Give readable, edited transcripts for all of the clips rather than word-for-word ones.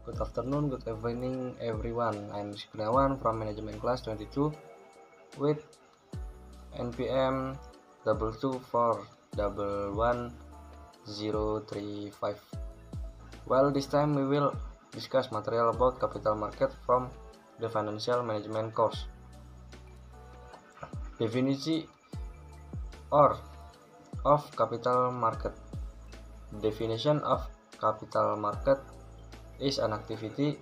Good afternoon, good evening everyone. I'm Rizky Kurniawan from Management Class 22 with NPM 224111035. Well, this time we will discuss material about capital market from the financial management course. Definition of capital market. Definition of capital market is an activity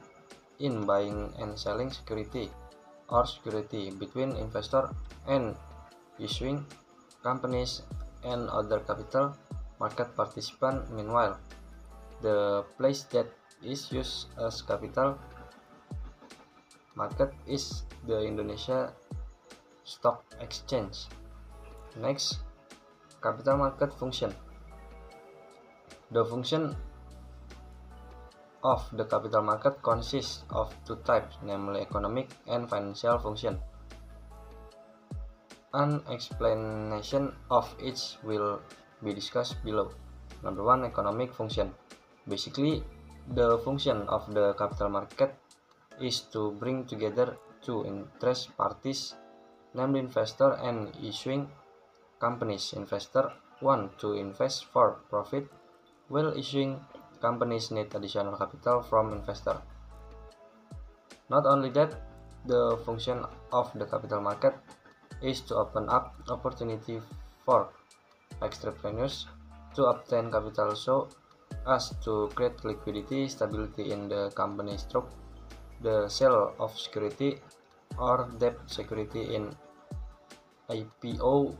in buying and selling security or security between investor and issuing companies and other capital market participant. Meanwhile, the place that is used as capital market is the Indonesia Stock Exchange. Next, capital market function. The function of the capital market consists of two types, namely economic and financial function. An explanation of each will be discussed below. Number one, economic function. Basically, the function of the capital market is to bring together two interest parties, namely investor and issuing companies. Investor want to invest for profit, while issuing companies need additional capital from investor. Not only that, the function of the capital market is to open up opportunity for entrepreneurs to obtain capital so as to create liquidity, stability in the company through the sale of security or debt security in IPO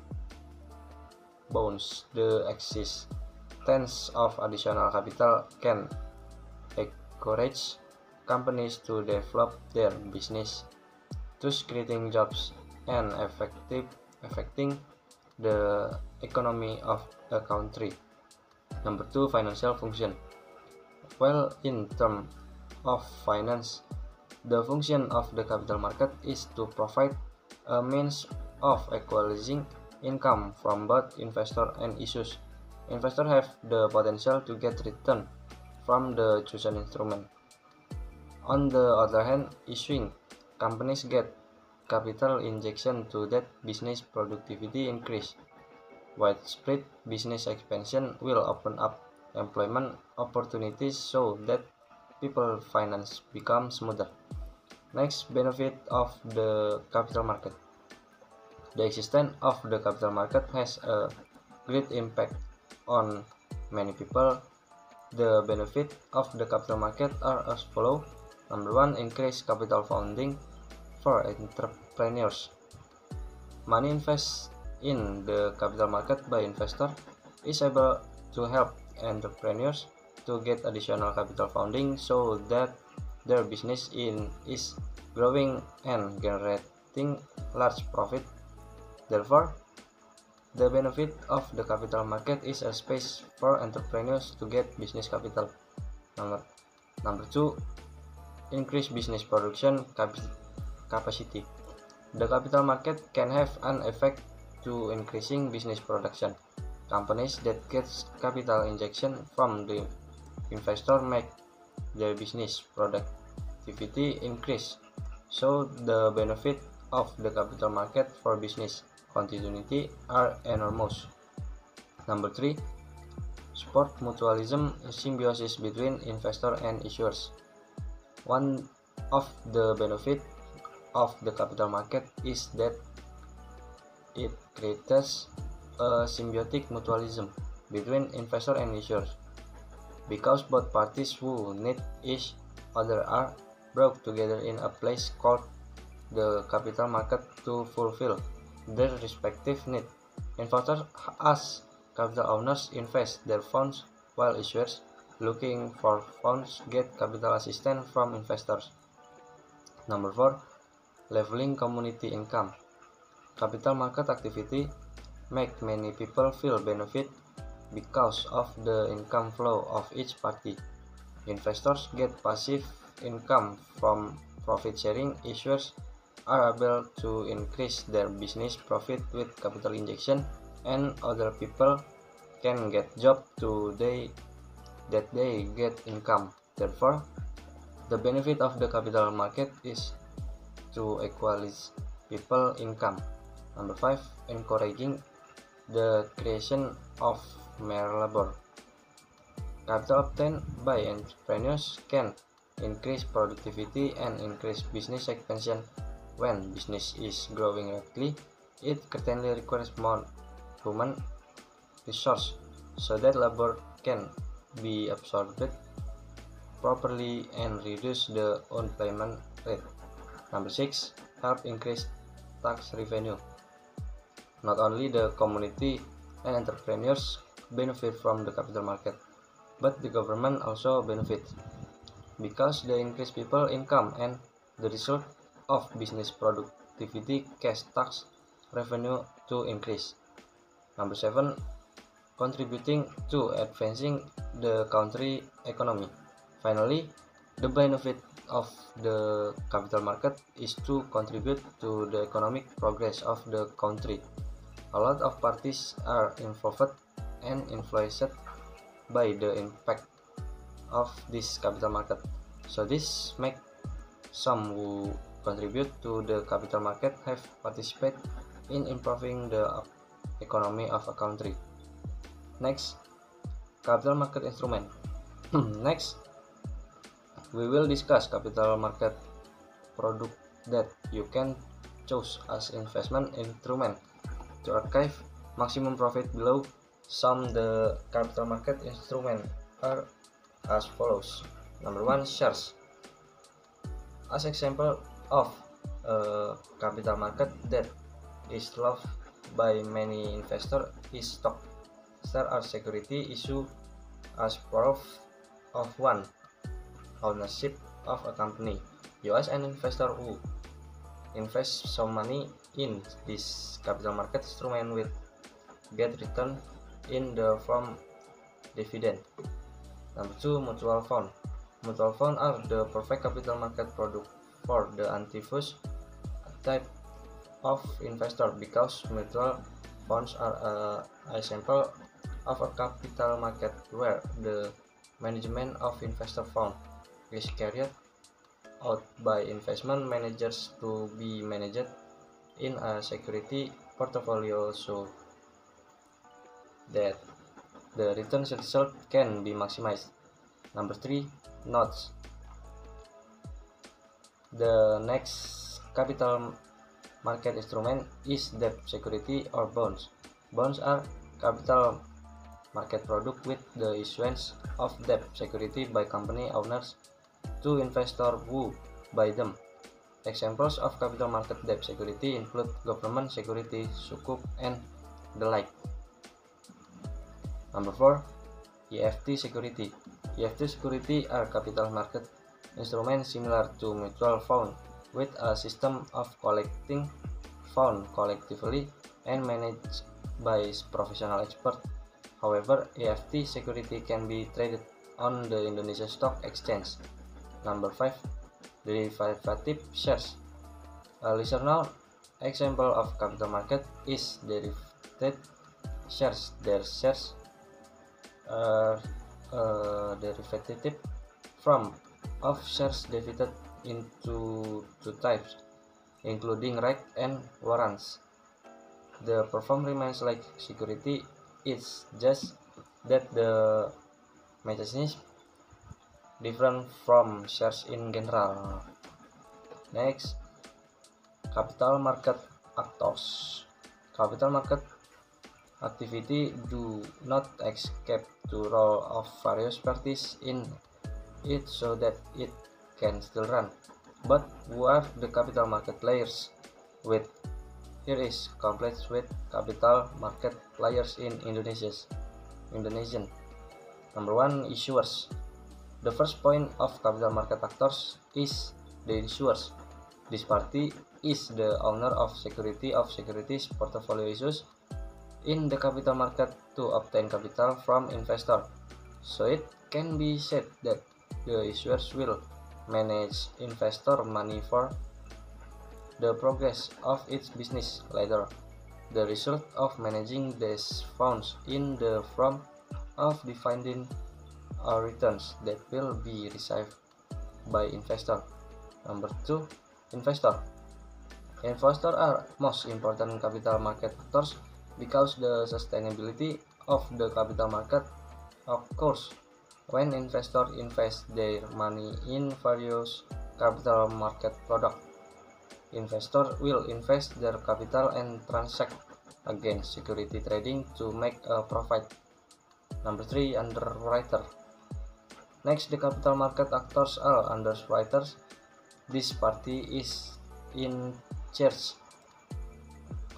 bonds. The existence of additional capital can encourage companies to develop their business, thus creating jobs and affecting the economy of a country. Number two, financial function. Well, in terms of finance, the function of the capital market is to provide a means of equalizing income from both investor and issuers. Investors have the potential to get return from the chosen instrument. On the other hand, issuing companies get capital injection to that business productivity increase. Widespread business expansion will open up employment opportunities so that people finance becomes smoother. Next, benefit of the capital market. The existence of the capital market has a great impact on many people. The benefit of the capital market are as follows. Number one, increase capital funding for entrepreneurs. Money invested in the capital market by investor is able to help entrepreneurs to get additional capital funding so that their business is growing and generating large profit. Therefore, the benefit of the capital market is a space for entrepreneurs to get business capital. Number two, increase business production capacity. The capital market can have an effect to increasing business production. Companies that get capital injection from the investor make their business productivity increase. So the benefit of the capital market for business continuity are enormous. Number three, support mutualism symbiosis between investor and issuers. One of the benefit of the capital market is that it creates a symbiotic mutualism between investor and issuers, because both parties who need each other are brought together in a place called the capital market to fulfill their respective needs. Investors as capital owners invest their funds, while issuers looking for funds get capital assistance from investors. Number four, leveling community income. Capital market activity make many people feel benefit because of the income flow of each party. Investors get passive income from profit sharing. Issuers are able to increase their business profit with capital injection, and other people can get job that they get income. Therefore, The benefit of the capital market is to equalize people income. Number 5, encouraging the creation of mere labor. Capital obtained by entrepreneurs can increase productivity and increase business expansion. When business is growing rapidly, it certainly requires more human resource so that labor can be absorbed properly and reduce the unemployment rate. Number 6, help increase tax revenue. Not only the community and entrepreneurs benefit from the capital market, but the government also benefits because they increase people income and the result of business productivity cash tax revenue to increase. Number 7, contributing to advancing the country economy. Finally, the benefit of the capital market is to contribute to the economic progress of the country. A lot of parties are involved and influenced by the impact of this capital market. So this makes some who contribute to the capital market have participated in improving the economy of a country. Next, capital market instrument. Next, we will discuss capital market product that you can choose as investment instrument. To achieve maximum profit below, some the capital market instrument are as follows. Number 1, shares. As example of a capital market that is loved by many investors is stock. Shares are security issued as proof of one ownership of a company. You as an investor who invest some money in this capital market instrument will get return in the form dividend. Number 2, mutual fund. Mutual funds are the perfect capital market product for the anti-fuse type of investor because mutual funds are an example of a capital market where the management of investor fund is carried out by investment managers to be managed in a security portfolio so that the return result can be maximized. Number 3, notes. The next capital market instrument is debt security or bonds. Bonds are capital market product with the issuance of debt security by company owners to investors who buy them. Examples of capital market debt security include government security, sukuk, and the like. Number 4, EFT security. EFT security are capital market instruments similar to mutual fund with a system of collecting funds collectively and managed by professional experts. However, EFT security can be traded on the Indonesia Stock Exchange. Number 5, derivative shares. A lesser known example of capital market is derivative shares. Their shares are derivative from of shares divided into two types, including right and warrants. The perform remains like security. It's just that the mechanism different from shares in general. Next, capital market actors. Capital market activity do not escape the role of various parties in it so that it can still run. But who are the capital market players? Here is complete with capital market players in Indonesian. Number 1, issuers. The first point of capital market actors is the issuers. This party is the owner of securities portfolio issues in the capital market to obtain capital from investor. So it can be said that the issuers will manage investor money for the progress of its business later. The result of managing these funds in the form of defined returns that will be received by investor. Number 2, investor. Investors are most important capital market actors because the sustainability of the capital market occurs when investors invest their money in various capital market products. Investors will invest their capital and transact against security trading to make a profit. Number 3, underwriter. Next, the capital market actors are underwriters. This party is in charge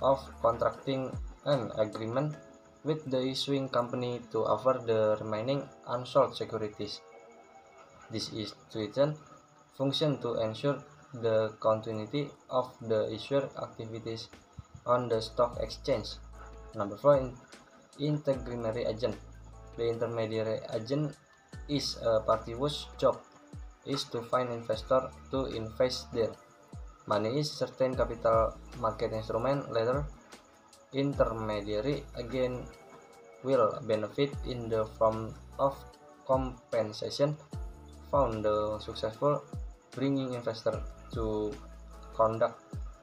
of contracting an agreement with the issuing company to offer the remaining unsold securities. This institution functions to ensure the continuity of the issuer activities on the stock exchange. Number 4, intermediary agent. The intermediary agent is a party whose job is to find investor to invest their money in certain capital market instrument. Later, intermediary again will benefit in the form of compensation found the successful bringing investor to conduct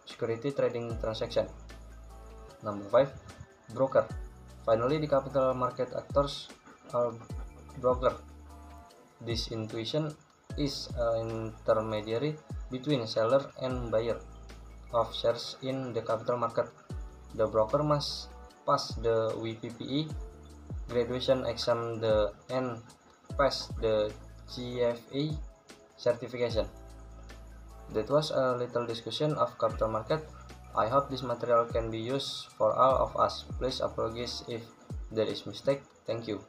security trading transaction. Number 5, broker. Finally, the capital market actors are broker. This institution is an intermediary between seller and buyer of shares in the capital market. The broker must pass the VPPE graduation exam and pass the GFA certification. That was a little discussion of capital market. I hope this material can be used for all of us. Please apologize if there is mistake. Thank you.